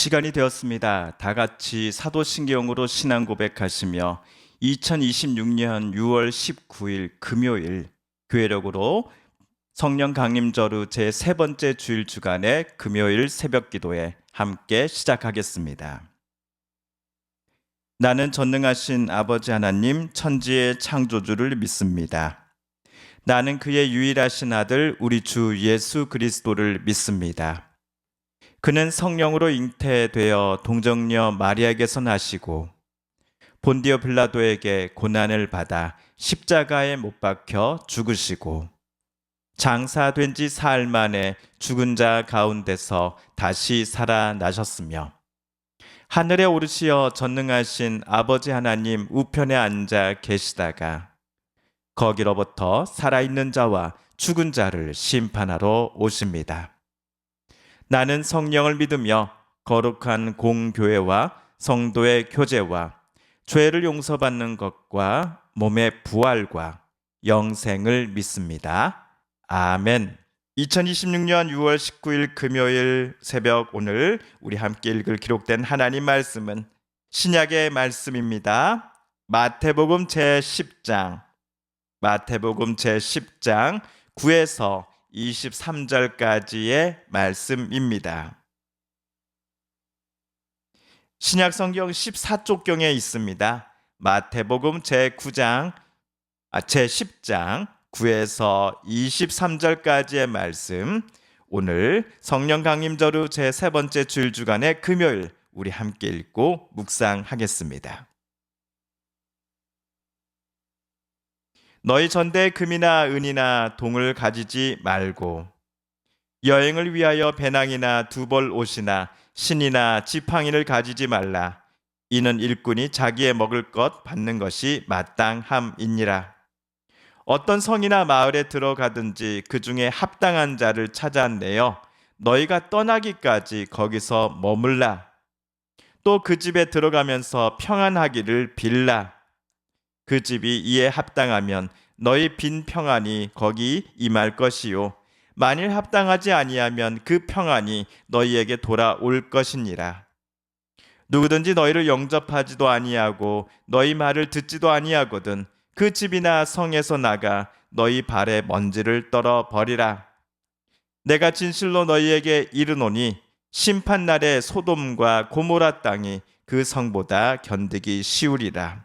시간이 되었습니다. 다 같이 사도신경으로 신앙 고백하시며 2026년 6월 19일 금요일 교회력으로 성령 강림절후 제 세 번째 주일 주간의 금요일 새벽 기도에 함께 시작하겠습니다. 나는 전능하신 아버지 하나님 천지의 창조주를 믿습니다. 나는 그의 유일하신 아들 우리 주 예수 그리스도를 믿습니다. 그는 성령으로 잉태되어 동정녀 마리아에게서 나시고 본디오 빌라도에게 고난을 받아 십자가에 못 박혀 죽으시고 장사된 지 사흘 만에 죽은 자 가운데서 다시 살아나셨으며 하늘에 오르시어 전능하신 아버지 하나님 우편에 앉아 계시다가 거기로부터 살아있는 자와 죽은 자를 심판하러 오십니다. 나는 성령을 믿으며 거룩한 공교회와 성도의 교제와 죄를 용서받는 것과 몸의 부활과 영생을 믿습니다. 아멘. 2026년 6월 19일 금요일 새벽 오늘 우리 함께 읽을 기록된 하나님 말씀은 신약의 말씀입니다. 마태복음 제10장 9에서 23절까지의 말씀입니다. 신약성경 14쪽경에 있습니다. 마태복음 제10장 9에서 23절까지의 말씀, 오늘 성령 강림절후 제3 번째 주일 주간의 금요일 우리 함께 읽고 묵상하겠습니다. 너희 전대에 금이나 은이나 동을 가지지 말고 여행을 위하여 배낭이나 두벌 옷이나 신이나 지팡이를 가지지 말라. 이는 일꾼이 자기의 먹을 것 받는 것이 마땅함이니라. 어떤 성이나 마을에 들어가든지 그 중에 합당한 자를 찾아내어 너희가 떠나기까지 거기서 머물라. 또 그 집에 들어가면서 평안하기를 빌라. 그 집이 이에 합당하면 너희 빈 평안이 거기 임할 것이요 만일 합당하지 아니하면 그 평안이 너희에게 돌아올 것이니라. 누구든지 너희를 영접하지도 아니하고 너희 말을 듣지도 아니하거든 그 집이나 성에서 나가 너희 발에 먼지를 떨어 버리라. 내가 진실로 너희에게 이르노니 심판날에 소돔과 고모라 땅이 그 성보다 견디기 쉬우리라.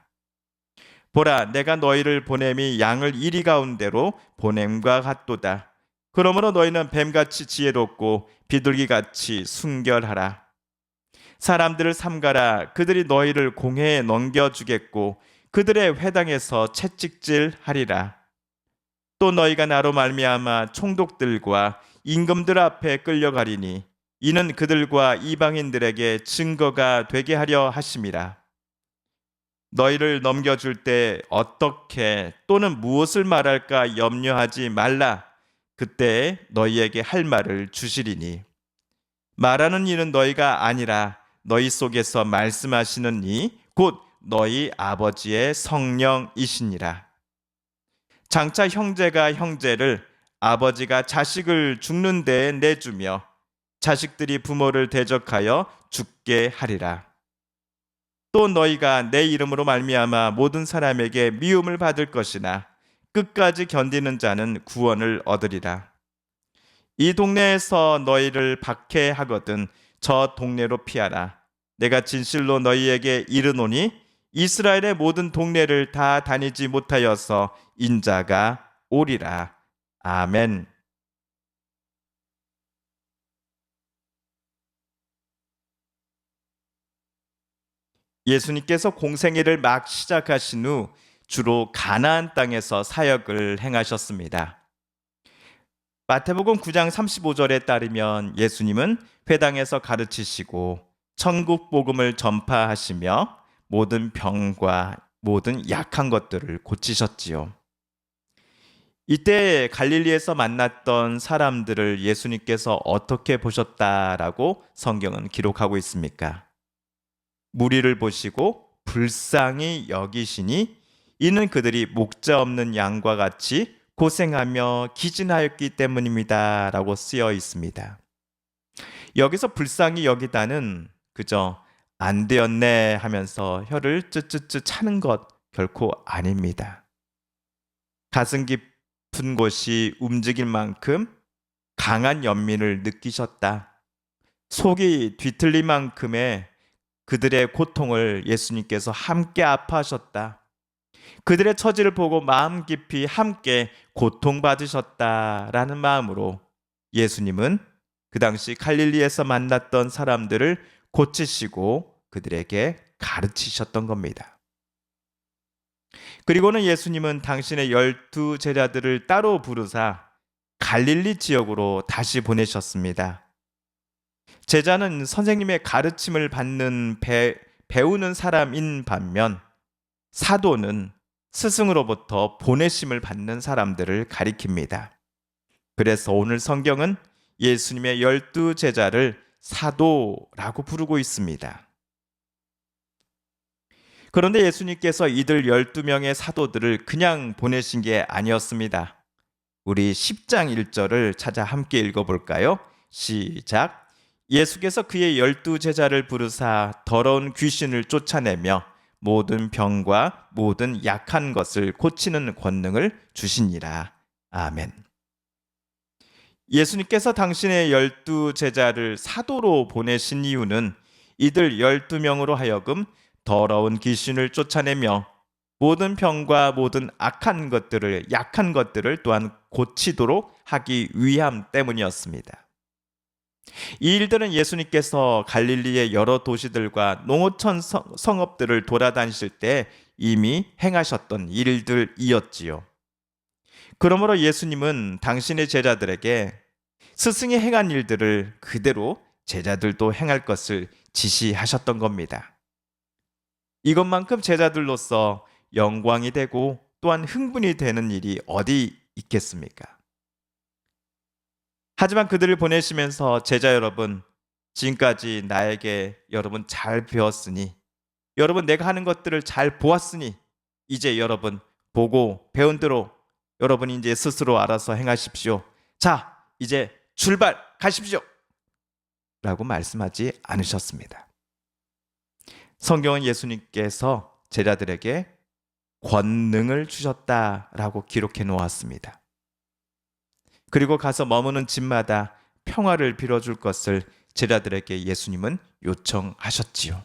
보라, 내가 너희를 보냄이 양을 이리 가운데로 보냄과 같도다. 그러므로 너희는 뱀같이 지혜롭고 비둘기같이 순결하라. 사람들을 삼가라. 그들이 너희를 공회에 넘겨주겠고 그들의 회당에서 채찍질하리라. 또 너희가 나로 말미암아 총독들과 임금들 앞에 끌려가리니 이는 그들과 이방인들에게 증거가 되게 하려 하심이라. 너희를 넘겨줄 때 어떻게 또는 무엇을 말할까 염려하지 말라. 그때 너희에게 할 말을 주시리니 말하는 이는 너희가 아니라 너희 속에서 말씀하시는 이 곧 너희 아버지의 성령이시니라. 장차 형제가 형제를 아버지가 자식을 죽는 데에 내주며 자식들이 부모를 대적하여 죽게 하리라. 또 너희가 내 이름으로 말미암아 모든 사람에게 미움을 받을 것이나 끝까지 견디는 자는 구원을 얻으리라. 이 동네에서 너희를 박해하거든 저 동네로 피하라. 내가 진실로 너희에게 이르노니 이스라엘의 모든 동네를 다 다니지 못하여서 인자가 오리라. 아멘. 예수님께서 공생애를 막 시작하신 후 주로 가나안 땅에서 사역을 행하셨습니다. 마태복음 9장 35절에 따르면 예수님은 회당에서 가르치시고 천국 복음을 전파하시며 모든 병과 모든 약한 것들을 고치셨지요. 이때 갈릴리에서 만났던 사람들을 예수님께서 어떻게 보셨다라고 성경은 기록하고 있습니까? 무리를 보시고 불쌍히 여기시니 이는 그들이 목자 없는 양과 같이 고생하며 기진하였기 때문입니다 라고 쓰여 있습니다. 여기서 불쌍히 여기다는 그저 안 되었네 하면서 혀를 쯔쯔쯔 차는 것 결코 아닙니다. 가슴 깊은 곳이 움직일 만큼 강한 연민을 느끼셨다. 속이 뒤틀릴 만큼의 그들의 고통을 예수님께서 함께 아파하셨다. 그들의 처지를 보고 마음 깊이 함께 고통받으셨다라는 마음으로 예수님은 그 당시 갈릴리에서 만났던 사람들을 고치시고 그들에게 가르치셨던 겁니다. 그리고는 예수님은 당신의 12 제자들을 따로 부르사 갈릴리 지역으로 다시 보내셨습니다. 제자는 선생님의 가르침을 받는 배우는 사람인 반면 사도는 스승으로부터 보내심을 받는 사람들을 가리킵니다. 그래서 오늘 성경은 예수님의 12 제자를 사도라고 부르고 있습니다. 그런데 예수님께서 이들 12명의 사도들을 그냥 보내신 게 아니었습니다. 우리 10장 1절을 찾아 함께 읽어볼까요? 시작. 예수께서 그의 12 제자를 부르사 더러운 귀신을 쫓아내며 모든 병과 모든 약한 것을 고치는 권능을 주시니라. 아멘. 예수님께서 당신의 12 제자를 사도로 보내신 이유는 이들 12명으로 하여금 더러운 귀신을 쫓아내며 모든 병과 모든 약한 것들을 또한 고치도록 하기 위함 때문이었습니다. 이 일들은 예수님께서 갈릴리의 여러 도시들과 농어촌 성읍들을 돌아다니실 때 이미 행하셨던 일들이었지요. 그러므로 예수님은 당신의 제자들에게 스승이 행한 일들을 그대로 제자들도 행할 것을 지시하셨던 겁니다. 이것만큼 제자들로서 영광이 되고 또한 흥분이 되는 일이 어디 있겠습니까? 하지만 그들을 보내시면서 제자 여러분, 지금까지 나에게 여러분 잘 배웠으니, 여러분 내가 하는 것들을 잘 보았으니, 이제 여러분 보고 배운 대로 여러분이 이제 스스로 알아서 행하십시오. 자, 이제 출발 가십시오. 라고 말씀하지 않으셨습니다. 성경은 예수님께서 제자들에게 권능을 주셨다라고 기록해 놓았습니다. 그리고 가서 머무는 집마다 평화를 빌어줄 것을 제자들에게 예수님은 요청하셨지요.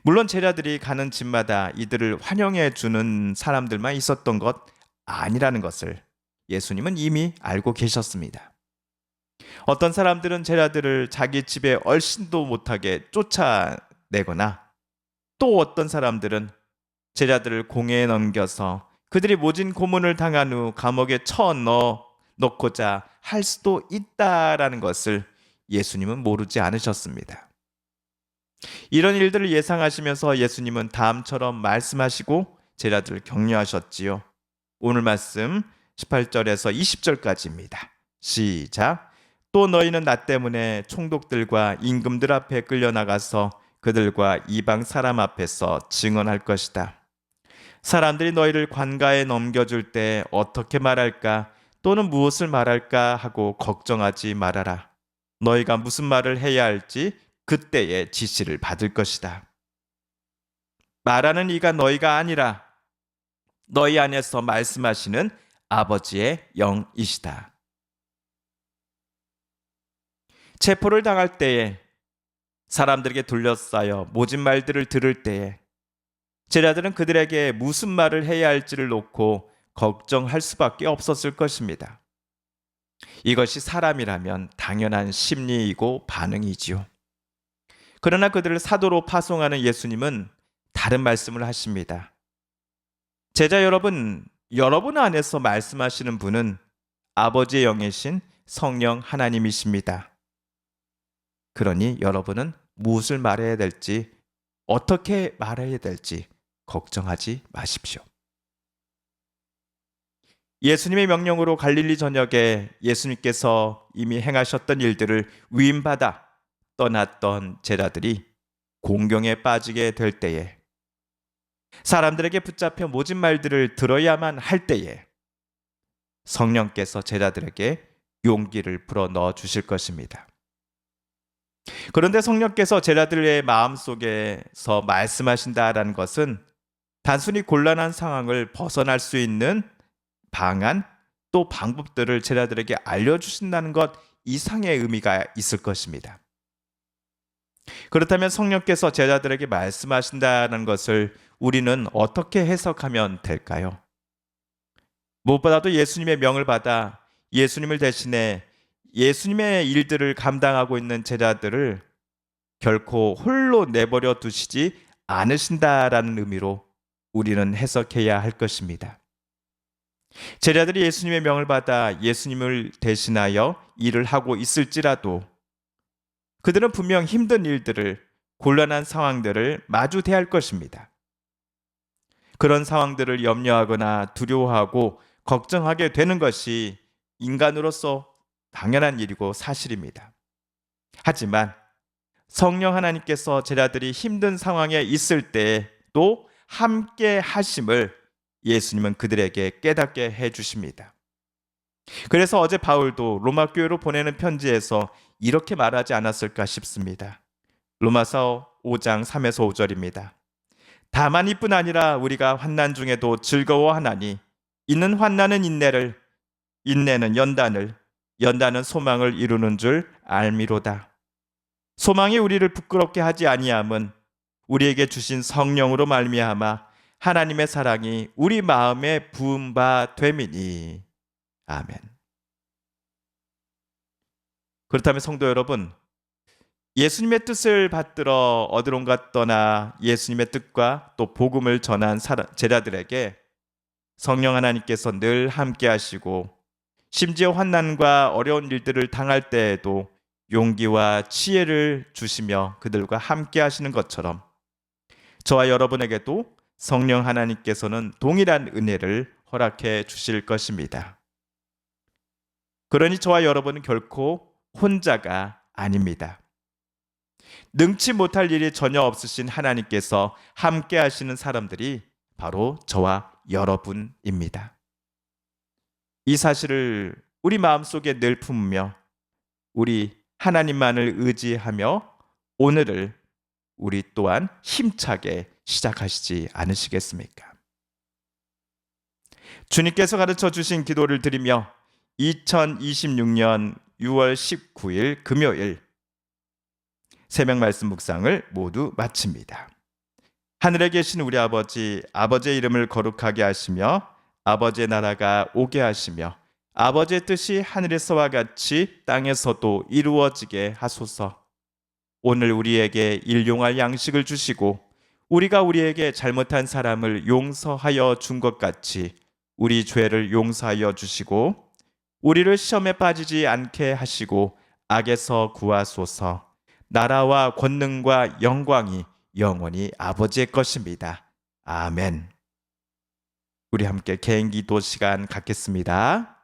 물론 제자들이 가는 집마다 이들을 환영해 주는 사람들만 있었던 것 아니라는 것을 예수님은 이미 알고 계셨습니다. 어떤 사람들은 제자들을 자기 집에 얼씬도 못하게 쫓아내거나 또 어떤 사람들은 제자들을 공회에 넘겨서 그들이 모진 고문을 당한 후 감옥에 넣고자 할 수도 있다라는 것을 예수님은 모르지 않으셨습니다. 이런 일들을 예상하시면서 예수님은 다음처럼 말씀하시고 제자들을 격려하셨지요. 오늘 말씀 18절에서 20절까지입니다. 시작. 또 너희는 나 때문에 총독들과 임금들 앞에 끌려나가서 그들과 이방 사람 앞에서 증언할 것이다. 사람들이 너희를 관가에 넘겨줄 때 어떻게 말할까 또는 무엇을 말할까 하고 걱정하지 말아라. 너희가 무슨 말을 해야 할지 그때에 지시를 받을 것이다. 말하는 이가 너희가 아니라 너희 안에서 말씀하시는 아버지의 영이시다. 체포를 당할 때에 사람들에게 둘러싸여 모진 말들을 들을 때에 제자들은 그들에게 무슨 말을 해야 할지를 놓고 걱정할 수밖에 없었을 것입니다. 이것이 사람이라면 당연한 심리이고 반응이지요. 그러나 그들을 사도로 파송하는 예수님은 다른 말씀을 하십니다. 제자 여러분, 여러분 안에서 말씀하시는 분은 아버지의 영이신 성령 하나님이십니다. 그러니 여러분은 무엇을 말해야 될지, 어떻게 말해야 될지 걱정하지 마십시오. 예수님의 명령으로 갈릴리 전역에 예수님께서 이미 행하셨던 일들을 위임받아 떠났던 제자들이 공경에 빠지게 될 때에, 사람들에게 붙잡혀 모진 말들을 들어야만 할 때에 성령께서 제자들에게 용기를 불어 넣어 주실 것입니다. 그런데 성령께서 제자들의 마음속에서 말씀하신다라는 것은 단순히 곤란한 상황을 벗어날 수 있는 방안 또 방법들을 제자들에게 알려주신다는 것 이상의 의미가 있을 것입니다. 그렇다면 성령께서 제자들에게 말씀하신다는 것을 우리는 어떻게 해석하면 될까요? 무엇보다도 예수님의 명을 받아 예수님을 대신해 예수님의 일들을 감당하고 있는 제자들을 결코 홀로 내버려 두시지 않으신다라는 의미로 우리는 해석해야 할 것입니다. 제자들이 예수님의 명을 받아 예수님을 대신하여 일을 하고 있을지라도 그들은 분명 힘든 일들을, 곤란한 상황들을 마주 대할 것입니다. 그런 상황들을 염려하거나 두려워하고 걱정하게 되는 것이 인간으로서 당연한 일이고 사실입니다. 하지만 성령 하나님께서 제자들이 힘든 상황에 있을 때도 함께 하심을 예수님은 그들에게 깨닫게 해주십니다. 그래서 어제 바울도 로마 교회로 보내는 편지에서 이렇게 말하지 않았을까 싶습니다. 로마서 5장 3에서 5절입니다. 다만 이뿐 아니라 우리가 환난 중에도 즐거워하나니 이는 환난은 인내를, 인내는 연단을, 연단은 소망을 이루는 줄 알미로다. 소망이 우리를 부끄럽게 하지 아니함은 우리에게 주신 성령으로 말미암아 하나님의 사랑이 우리 마음에 부은 바 됨이니. 아멘. 그렇다면 성도 여러분, 예수님의 뜻을 받들어 어디론가 떠나 예수님의 뜻과 또 복음을 전한 제자들에게 성령 하나님께서 늘 함께 하시고 심지어 환난과 어려운 일들을 당할 때에도 용기와 지혜를 주시며 그들과 함께 하시는 것처럼 저와 여러분에게도 성령 하나님께서는 동일한 은혜를 허락해 주실 것입니다. 그러니 저와 여러분은 결코 혼자가 아닙니다. 능치 못할 일이 전혀 없으신 하나님께서 함께 하시는 사람들이 바로 저와 여러분입니다. 이 사실을 우리 마음속에 늘 품으며 우리 하나님만을 의지하며 오늘을 우리 또한 힘차게 시작하시지 않으시겠습니까? 주님께서 가르쳐 주신 기도를 드리며 2026년 6월 19일 금요일 새벽 말씀 묵상을 모두 마칩니다. 하늘에 계신 우리 아버지, 아버지의 이름을 거룩하게 하시며 아버지의 나라가 오게 하시며 아버지의 뜻이 하늘에서와 같이 땅에서도 이루어지게 하소서. 오늘 우리에게 일용할 양식을 주시고 우리가 우리에게 잘못한 사람을 용서하여 준 것 같이 우리 죄를 용서하여 주시고 우리를 시험에 빠지지 않게 하시고 악에서 구하소서. 나라와 권능과 영광이 영원히 아버지의 것입니다. 아멘. 우리 함께 개인기도 시간 갖겠습니다.